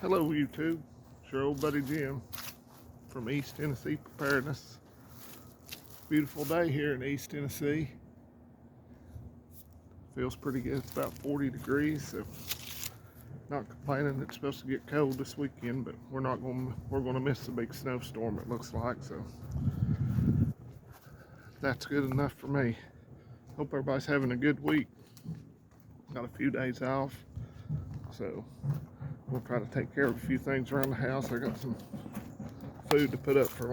Hello YouTube, it's your old buddy Jim from East Tennessee Preparedness. Beautiful day here in East Tennessee. Feels pretty good, it's about 40 degrees, so not complaining. It's supposed to get cold this weekend, but we're gonna miss the big snowstorm it looks like, so that's good enough for me. Hope everybody's having a good week. Got a few days off, so we'll try to take care of a few things around the house. I got some food to put up for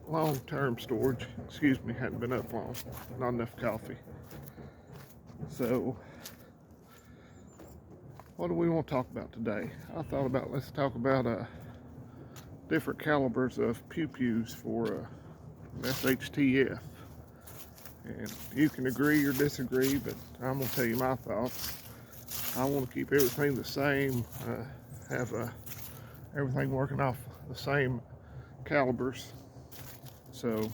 long-term storage. Excuse me, hadn't been up long. Not enough coffee. So, what do we want to talk about today? I thought about, let's talk about different calibers of pew-pews for SHTF. And you can agree or disagree, but I'm going to tell you my thoughts. I want to keep everything the same, have everything working off the same calibers. So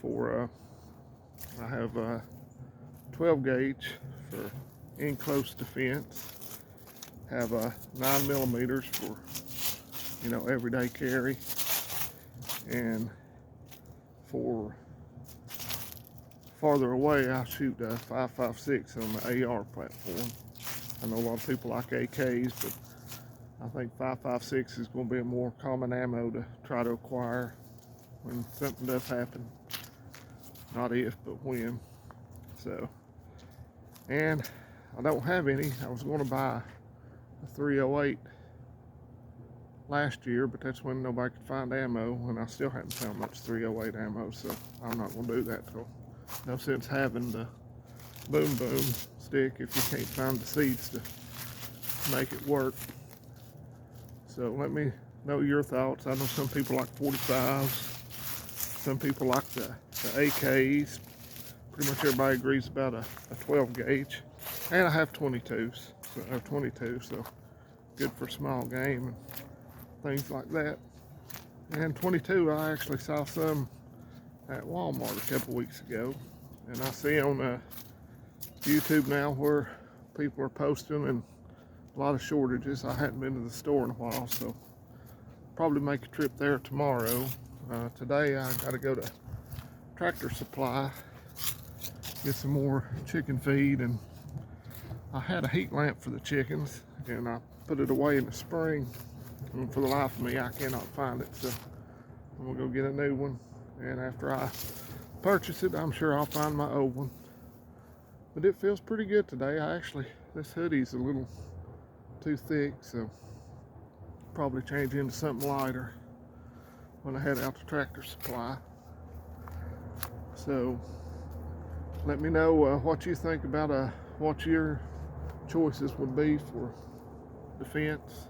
I have a 12 gauge for in close defense, have a 9 millimeters for everyday carry, and for farther away I shoot a 5.56 on the AR platform. I know a lot of people like AKs, but I think 5.56 is going to be a more common ammo to try to acquire when something does happen. Not if, but when. So, and I don't have any. I was going to buy a 308 last year, but that's when nobody could find ammo, and I still haven't found much 308 ammo, so I'm not going to do that. So, no sense having the boom stick if you can't find the seeds to make it work. So let me know your thoughts. I know some people like 45s, some people like the AKs. Pretty much everybody agrees about a 12 gauge. And I have 22s, so good for small game and things like that. And 22, I actually saw some at Walmart a couple weeks ago, and I see on YouTube now where people are posting and a lot of shortages. I hadn't been to the store in a while, so probably make a trip there tomorrow. Today I got to go to Tractor Supply, get some more chicken feed, and I had a heat lamp for the chickens, and I put it away in the spring, and for the life of me I cannot find it, so I'm gonna go get a new one. And after I purchase it, I'm sure I'll find my old one. But it feels pretty good today. This hoodie's a little too thick, so probably change into something lighter when I head out to Tractor Supply. So let me know what you think about what your choices would be for defense.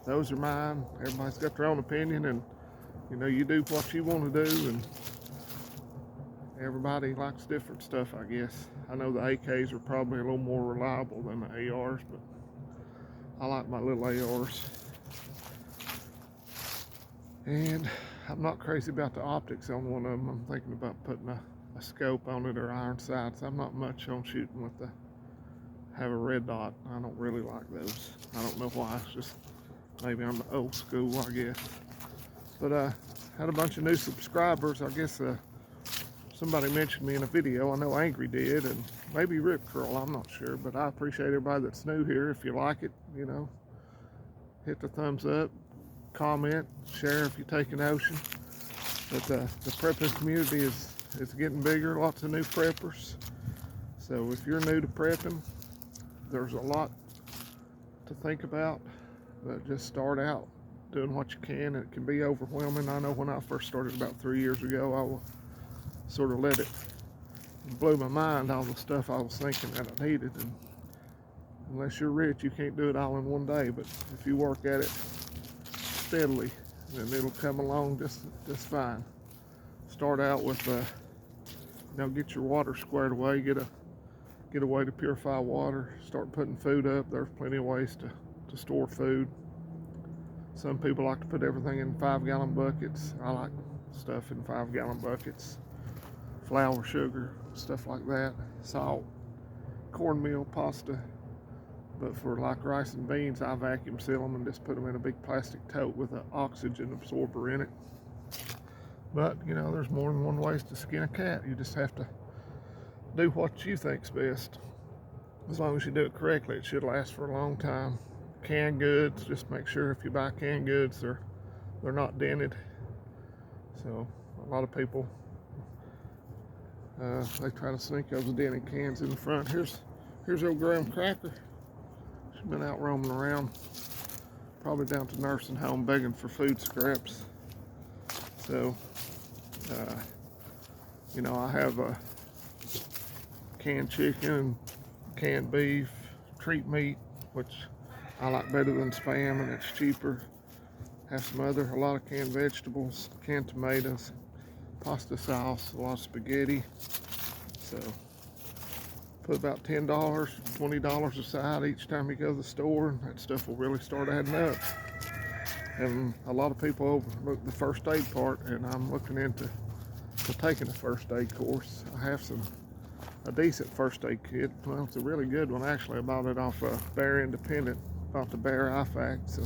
Those are mine. Everybody's got their own opinion, and you do what you want to do, and everybody likes different stuff, I guess. I know the AKs are probably a little more reliable than the ARs, but I like my little ARs. And I'm not crazy about the optics on one of them. I'm thinking about putting a scope on it or iron sights. I'm not much on shooting with have a red dot. I don't really like those. I don't know why. It's just maybe I'm the old school, I guess. But had a bunch of new subscribers. I guess somebody mentioned me in a video. I know Angry did, and maybe Rip Curl, I'm not sure, but I appreciate everybody that's new here. If you like it, hit the thumbs up, comment, share if you take an ocean. But the prepping community is getting bigger, lots of new preppers. So if you're new to prepping, there's a lot to think about, but just start out doing what you can, and it can be overwhelming. I know when I first started about 3 years ago, I will sort of let it blow my mind, all the stuff I was thinking that I needed. And unless you're rich, you can't do it all in one day, but if you work at it steadily, then it'll come along just fine. Start out with get your water squared away, get a way to purify water, start putting food up. There's plenty of ways to store food. Some people like to put everything in 5-gallon buckets. I like stuff in 5-gallon buckets. Flour, sugar, stuff like that, salt, cornmeal, pasta, But for like rice and beans, I vacuum seal them and just put them in a big plastic tote with an oxygen absorber in it. But, you know, there's more than one way to skin a cat. You just have to do what you think's best. As long as you do it correctly, it should last for a long time. Canned goods, just make sure if you buy canned goods, they're not dented. So a lot of people, they try to sneak those dented cans in the front. Here's old Graham Cracker. She's been out roaming around, probably down to nursing home begging for food scraps. So, you know, I have a canned chicken, canned beef, treat meat, which I like better than Spam, and it's cheaper. Have a lot of canned vegetables, canned tomatoes, pasta sauce, a lot of spaghetti. So put about $10, $20 aside each time you go to the store, and that stuff will really start adding up. And a lot of people overlook the first aid part, and I'm looking into taking a first aid course. I have a decent first aid kit. Well, it's a really good one actually. I bought it off Bear Independent, bought the Bear IFAC. So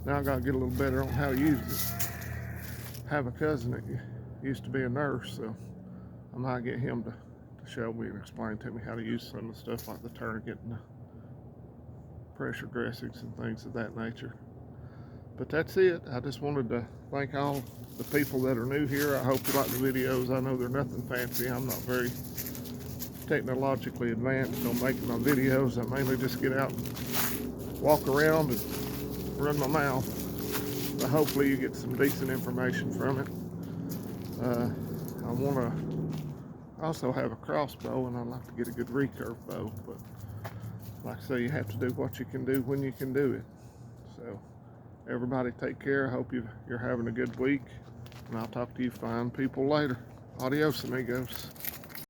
now I got to get a little better on how to use it. I have a cousin that used to be a nurse, so I might get him to show me and explain to me how to use some of the stuff like the tourniquet and the pressure dressings and things of that nature. But that's it. I just wanted to thank all the people that are new here. I hope you like the videos. I know they're nothing fancy. I'm not very technologically advanced on making my videos. I mainly just get out and walk around and run my mouth. But hopefully you get some decent information from it. I want to also have a crossbow, and I'd like to get a good recurve bow. But like I say, you have to do what you can do when you can do it. So everybody take care. I hope you're having a good week, and I'll talk to you fine people later. Adios, amigos.